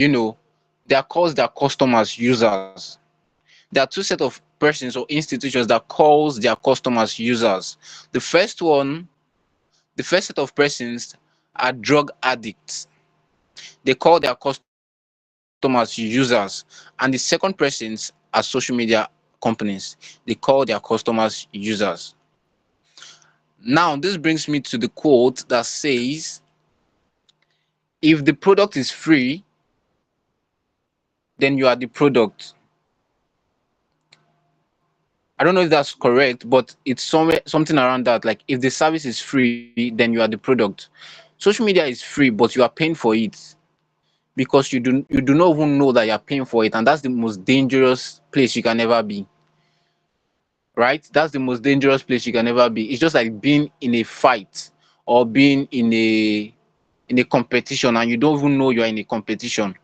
they are calls their customers users. There are two set of persons or institutions that calls their customers users. The first one, the first set of persons are drug addicts. They call their customers users. And the second persons are social media companies. They call their customers users. Now, this brings me to the quote that says, if the product is free, then you are the product. I don't know if that's correct, but it's somewhere something around that. Like if the service is free, then you are the product. Social media is free, but you are paying for it because you do not even know that you are paying for it, and that's the most dangerous place you can ever be. Right? That's the most dangerous place you can ever be. It's just like being in a fight or being in a competition, and you don't even know you are in a competition.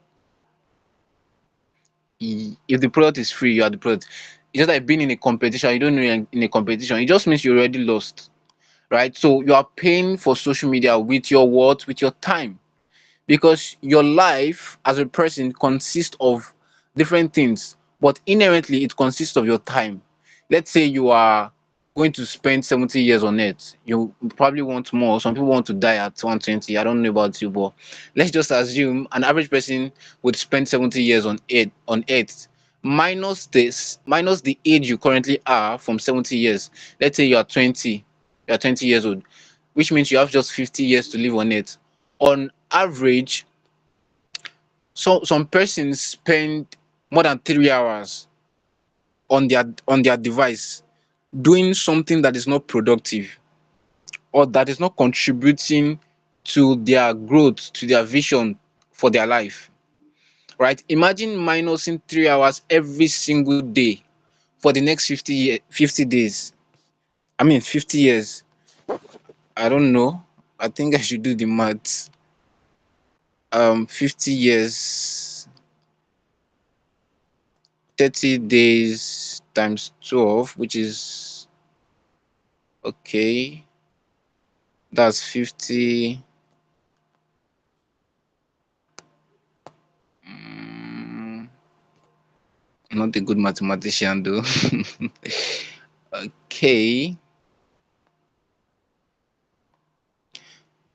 If the product is free, you are the product. It's just like being in a competition. You don't know you're in a competition. It just means you're already lost, right? So you are paying for social media with your what? With your time, because your life as a person consists of different things, but inherently it consists of your time. Let's say you are going to spend 70 years on earth. You probably want more. Some people want to die at 120. I don't know about you, but let's just assume an average person would spend 70 years on earth, minus this, minus the age you currently are from 70 years. Let's say you are 20 years old, which means you have just 50 years to live on it. On average, some persons spend more than 3 hours on their device doing something that is not productive or that is not contributing to their growth, to their vision for their life. Right? Imagine minusing 3 hours every single day for the next 50 days. I mean 50 years. I don't know. I think I should do the math. 50 years, 30 days times 12, which is okay. That's 50. Mm, not a good mathematician, though. Okay.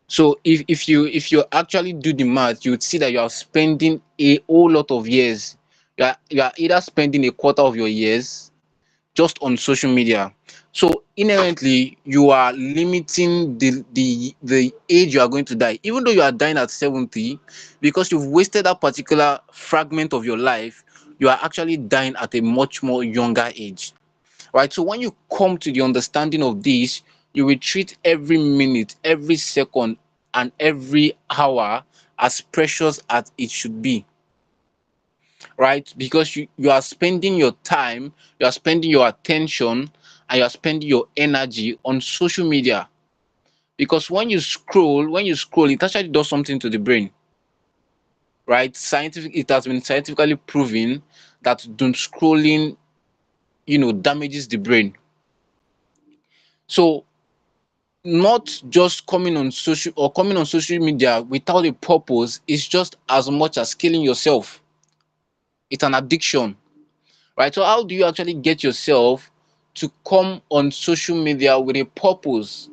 So if you actually do the math, you would see that you are spending a whole lot of years. You are either spending a quarter of your years just on social media. So inherently, you are limiting the age you are going to die. Even though you are dying at 70, because you've wasted that particular fragment of your life, you are actually dying at a much more younger age. Right? So when you come to the understanding of this, you will treat every minute, every second, and every hour as precious as it should be, right? Because you are spending your time, you are spending your attention, and you are spending your energy on social media. Because when you scroll, it actually does something to the brain, right? It has been scientifically proven that doom scrolling, damages the brain. So not just coming on social media without a purpose is just as much as killing yourself. It's an addiction, right? So how do you actually get yourself to come on social media with a purpose?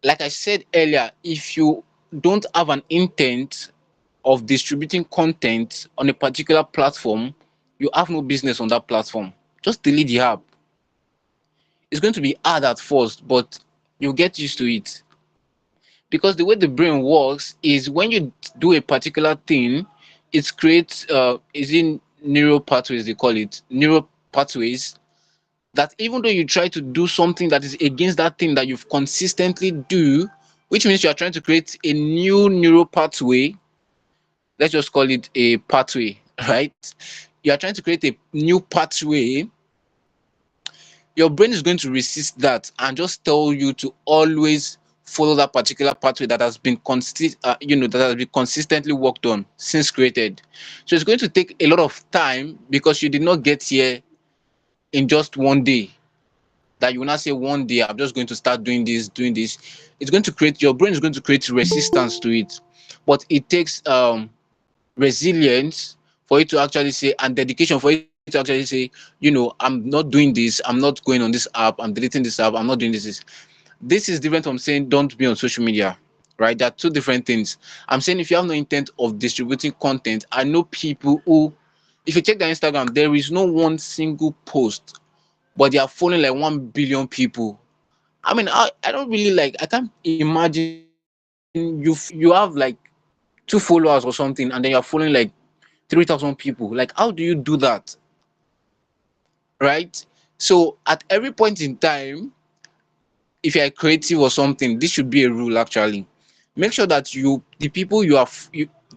Like I said earlier, if you don't have an intent of distributing content on a particular platform, you have no business on that platform. Just delete the app. It's going to be hard at first, but you'll get used to it. Because the way the brain works is when you do a particular thing, it creates is in neural pathways, they call it neural pathways, that even though you try to do something that is against that thing that you've consistently do, which means you are trying to create a new neural pathway. Let's just call it a pathway, right? You are trying to create a new pathway. Your brain is going to resist that and just tell you to always follow that particular pathway that has been consistently worked on since created. So it's going to take a lot of time because you did not get here in just one day. That you will not say one day I'm just going to start doing this. It's going to create, your brain is going to create resistance to it. But it takes resilience for you to actually say, and dedication for you to actually say, I'm not doing this, I'm not going on this app, I'm deleting this app, I'm not doing this is different from saying don't be on social media, right? There are two different things. I'm saying if you have no intent of distributing content, I know people who, if you check their Instagram, there is no one single post, but they are following like 1 billion people. I mean, I don't really like, I can't imagine you have like 2 followers or something, and then you're following like 3,000 people. Like, how do you do that, right? So at every point in time, if you're creative or something, this should be a rule actually. Make sure that the people you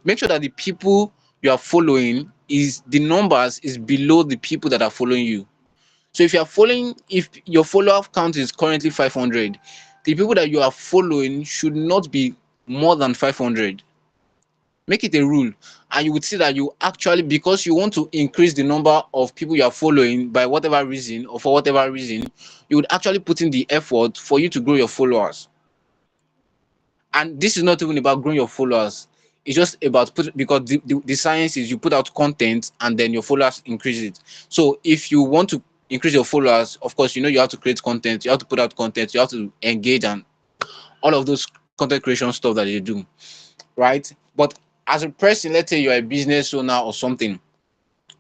make sure that the people you are following is the numbers is below the people that are following you. So if your follower count is currently 500, the people that you are following should not be more than 500. Make it a rule, and you would see that you actually, because you want to increase the number of people you are following by whatever reason or for whatever reason, you would actually put in the effort for you to grow your followers. And this is not even about growing your followers, it's just about because the science is you put out content and then your followers increase it. So if you want to increase your followers, of course, you have to create content, you have to put out content, you have to engage, and all of those content creation stuff that you do, right? But as a person, let's say you're a business owner or something,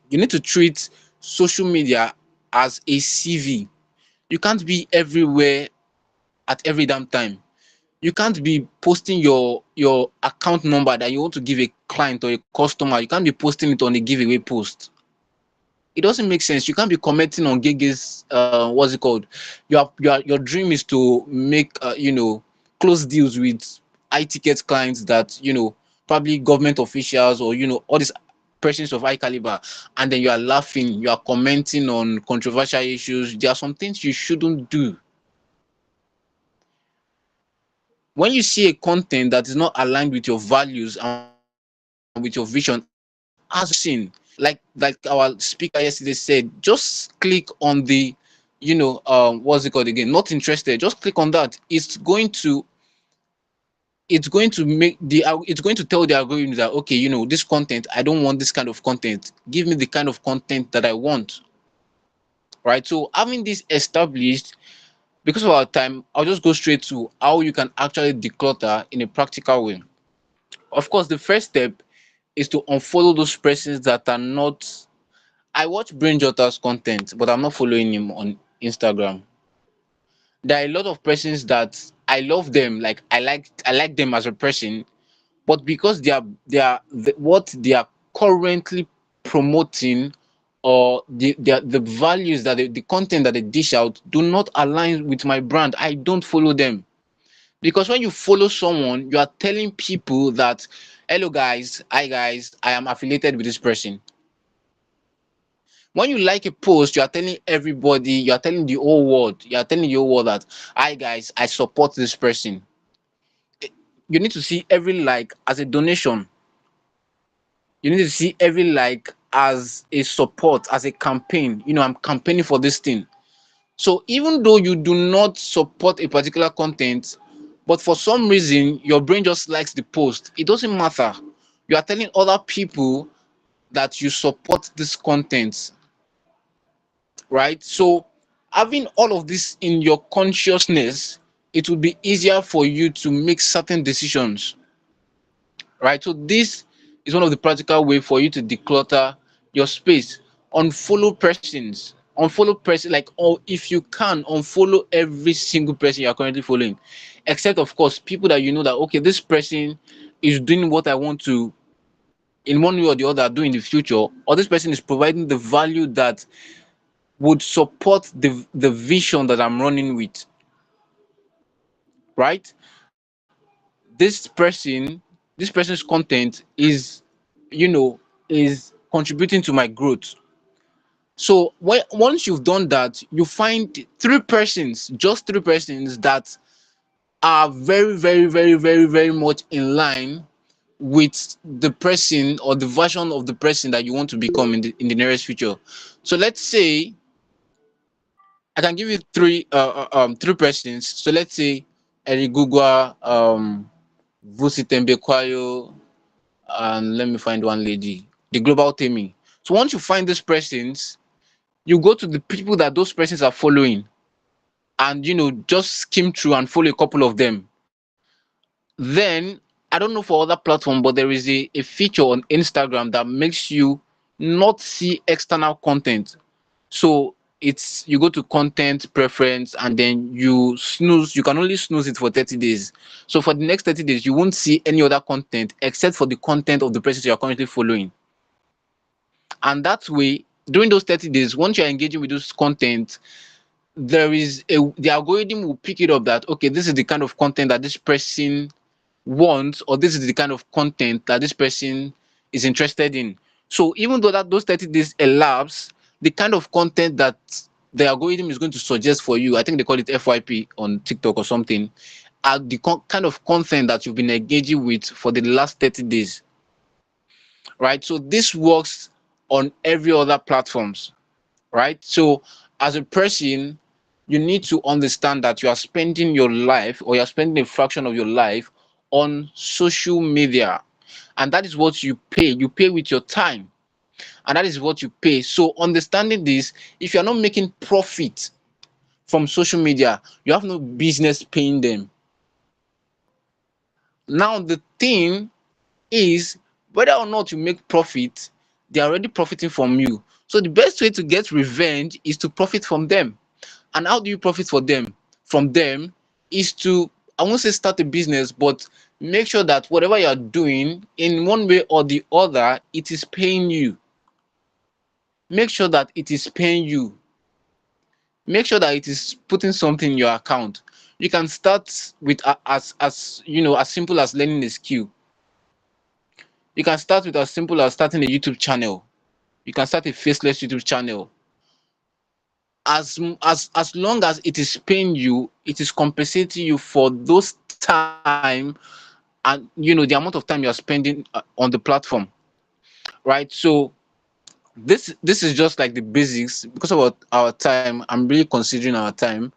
you need to treat social media as a CV. You can't be everywhere at every damn time. You can't be posting your account number that you want to give a client or a customer. You can't be posting it on a giveaway post. It doesn't make sense. You can't be commenting on gigs. What's it called? Your dream is to make close deals with high ticket clients that probably government officials or all these persons of high caliber, and then you are laughing, you are commenting on controversial issues. There are some things you shouldn't do. When you see a content that is not aligned with your values and with your vision as a person, like our speaker yesterday said, just click on the what's it called again, not interested, just click on that. It's going to tell the algorithm that, okay, this content, I don't want this kind of content, give me the kind of content that I want, right? So having this established, because of our time, I'll just go straight to how you can actually declutter in a practical way. Of course, the first step is to unfollow those persons that are not. I watch Brain Jotta's content, but I'm not following him on Instagram. There are a lot of persons that I love them, like I like them as a person, but because what they are currently promoting, or the values that the content that they dish out do not align with my brand, I don't follow them. Because when you follow someone, you are telling people that, hello guys, hi guys, I am affiliated with this person. When you like a post, you are telling everybody, you are telling the whole world, that, hi guys, I support this person. You need to see every like as a donation. You need to see every like as a support, as a campaign. I'm campaigning for this thing. So even though you do not support a particular content, but for some reason your brain just likes the post, it doesn't matter. You are telling other people that you support this content, right? So having all of this in your consciousness, it will be easier for you to make certain decisions, right? So this is one of the practical way for you to declutter your space. Unfollow person, like, or if you can, unfollow every single person you are currently following, except of course people that that, okay, this person is doing what I want to, in one way or the other, do in the future, or this person is providing the value that would support the vision that I'm running with, right? This person's content is, you know is contributing to my growth. So once you've done that, you find just 3 persons that are very, very, very, very, very much in line with the person or the version of the person that you want to become in the nearest future. So let's say I can give you 3 persons. So let's say Erigugwa, Vusi Tembekwayo, and let me find one lady, the global TSME. So once you find these persons, you go to the people that those persons are following, and just skim through and follow a couple of them. Then I don't know for other platform, but there is a feature on Instagram that makes you not see external content. So it's you go to content preference and then you snooze. You can only snooze it for 30 days. So for the next 30 days, you won't see any other content except for the content of the persons you are currently following. And that way, during those 30 days, once you're engaging with those content, the algorithm will pick it up that okay, this is the kind of content that this person wants, or this is the kind of content that this person is interested in. So even though that those 30 days elapse, the kind of content that the algorithm is going to suggest for you, I think they call it FYP on TikTok or something, are the kind of content that you've been engaging with for the last 30 days, right? So this works on every other platforms, right? So as a person, you need to understand that you are spending your life, or you're spending a fraction of your life on social media, and that is what you pay. You pay with your time, and that is what you pay. So understanding this, if you're not making profit from social media, you have no business paying them. Now the thing is, whether or not you make profit, they're already profiting from you. So the best way to get revenge is to profit from them. And how do you profit for them from them is to, I won't say start a business, but make sure that whatever you're doing in one way or the other, it is paying you. Make sure that it is paying you. Make sure that it is putting something in your account. You can start with as simple as learning a skill. You can start with as simple as starting a YouTube channel. You can start a faceless YouTube channel. As long as it is paying you, it is compensating you for those time, and the amount of time you are spending on the platform, right? So this is just like the basics. Because of our time, I'm really considering our time.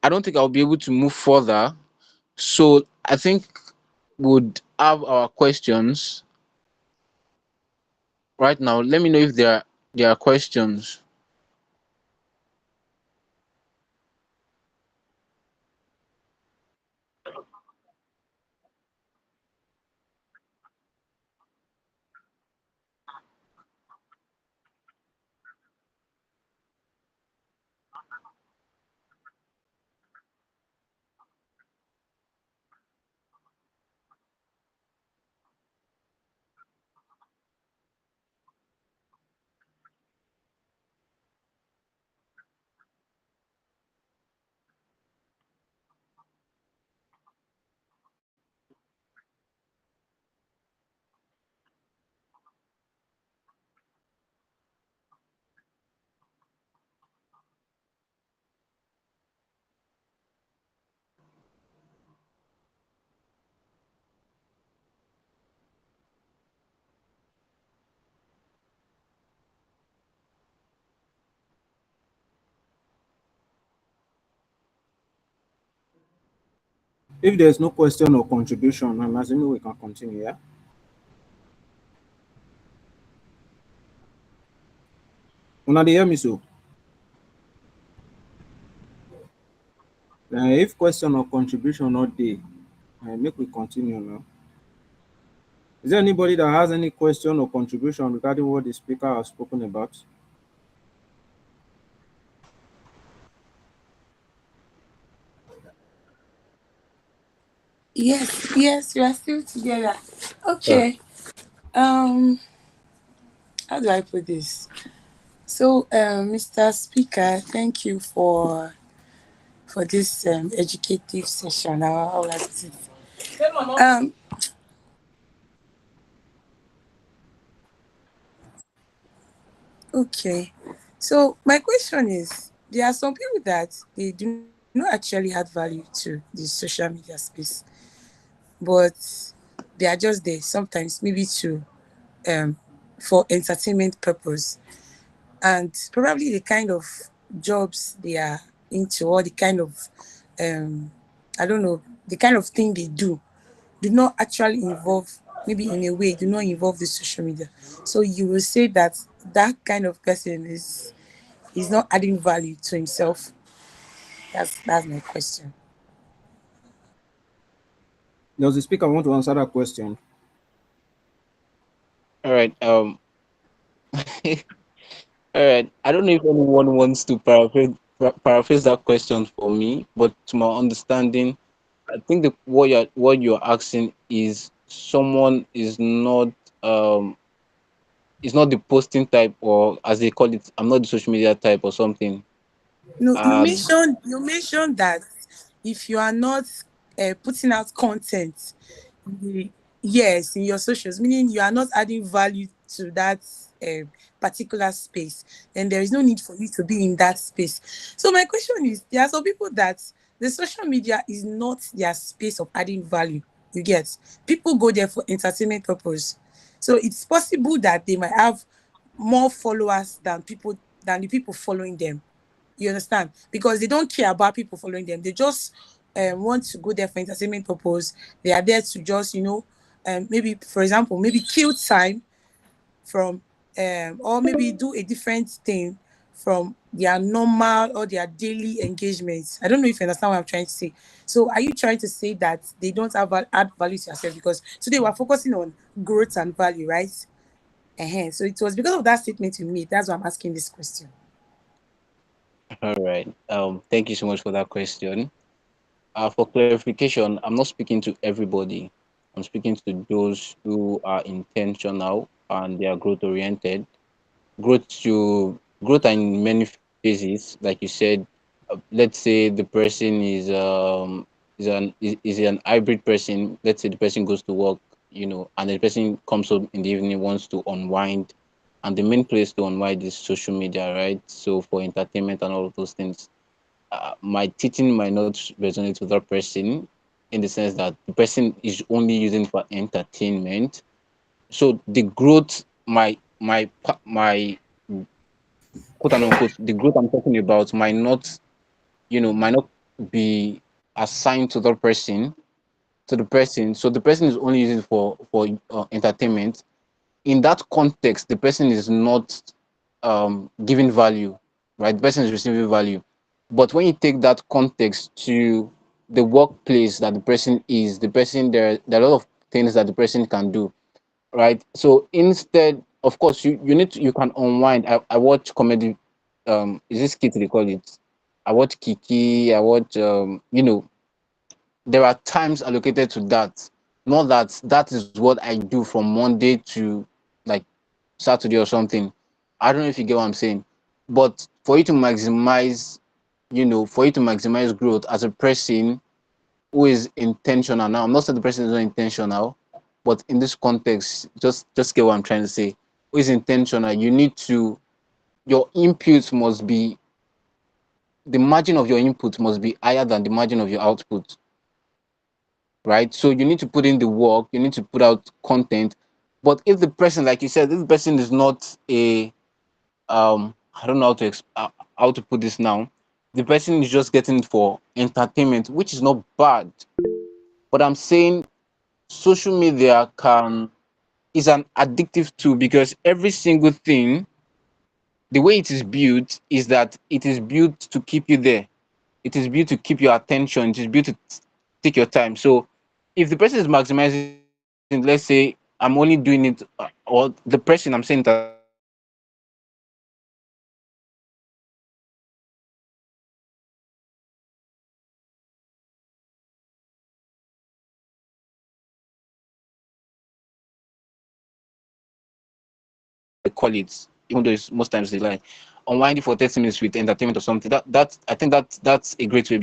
I don't think I'll be able to move further. So I think would have our questions right now. Let me know if there are questions. If there's no question or contribution, I'm assuming we can continue. Yeah. Una dey hear me so? If question or contribution not dey, make we continue now. Is there anybody that has any question or contribution regarding what the speaker has spoken about? Yes, yes, we are still together. Yeah. Okay. How do I put this? So, Mr. Speaker, thank you for this educative session. I'll like it. Okay. So my question is, there are some people that they do not actually add value to the social media space, but they are just there sometimes, maybe to um for entertainment purpose, and probably the kind of jobs they are into, or the kind of I don't know, the kind of thing they do not actually involve maybe in a way do not involve the social media. So you will say that that kind of person is not adding value to himself. That's my question. Does the speaker want to answer that question? All right. All right. I don't know if anyone wants to paraphrase that question for me, but to my understanding, I think what you're asking is someone is not the posting type, or as they call it, I'm not the social media type or something. No, As you mentioned that if you are not putting out content, the, yes, in your socials, meaning you are not adding value to that particular space, then there is no need for you to be in that space. So my question is, there are some people that the social media is not their space of adding value. You get, people go there for entertainment purpose. So it's possible that they might have more followers than the people following them. You understand? Because they don't care about people following them. They just want to go there for entertainment purpose. They are there to just, maybe, for example, maybe kill time from, or maybe do a different thing from their normal or their daily engagements. I don't know if you understand what I'm trying to say. So, are you trying to say that they don't have add value to yourself? Because today we're focusing on growth and value, right? So it was because of that statement you made. That's why I'm asking this question. all right. Thank you so much for that question. For clarification, I'm not speaking to everybody. I'm speaking to those who are intentional and they are growth oriented. Growth are in many phases, like you said. Let's say the person is an hybrid person. Let's say the person goes to work, and the person comes home in the evening, wants to unwind, and the main place to unwind is social media, right? So for entertainment and all of those things, my teaching might not resonate with that person, in the sense that the person is only using for entertainment. So the growth, my quote and unquote, the growth I'm talking about might not be assigned to the person, so the person is only using it for entertainment. In that context, the person is not giving value, right? The person is receiving value. But when you take that context to the workplace that the person is, the person, there are a lot of things that the person can do, right? So instead, of course, you can unwind. I watch comedy. Is this skit they call it? I watch Kiki. I watch there are times allocated to that. Not that that is what I do from Monday to like Saturday or something. I don't know if you get what I'm saying. But for you to maximize growth as a person who is intentional. Now, I'm not saying the person is not intentional, but in this context, just get what I'm trying to say. Who is intentional? Your input must be the margin of your input must be higher than the margin of your output, right? So you need to put in the work, you need to put out content. But if the person, like you said, if the person is not I don't know how to put this now. The person is just getting it for entertainment, which is not bad. But I'm saying social media can is an addictive tool, because every single thing, the way it is built is that it is built to keep you there. It is built to keep your attention. It is built to take your time. So if the person is maximizing, let's say I'm only doing it, or the person I'm saying it as, I'm only doing it for entertainment, and the person is only using it for entertainment, and the person is only using it for they call it, even though it's most times they lie, unwinding for 30 minutes with entertainment or something. That I think that's a great way.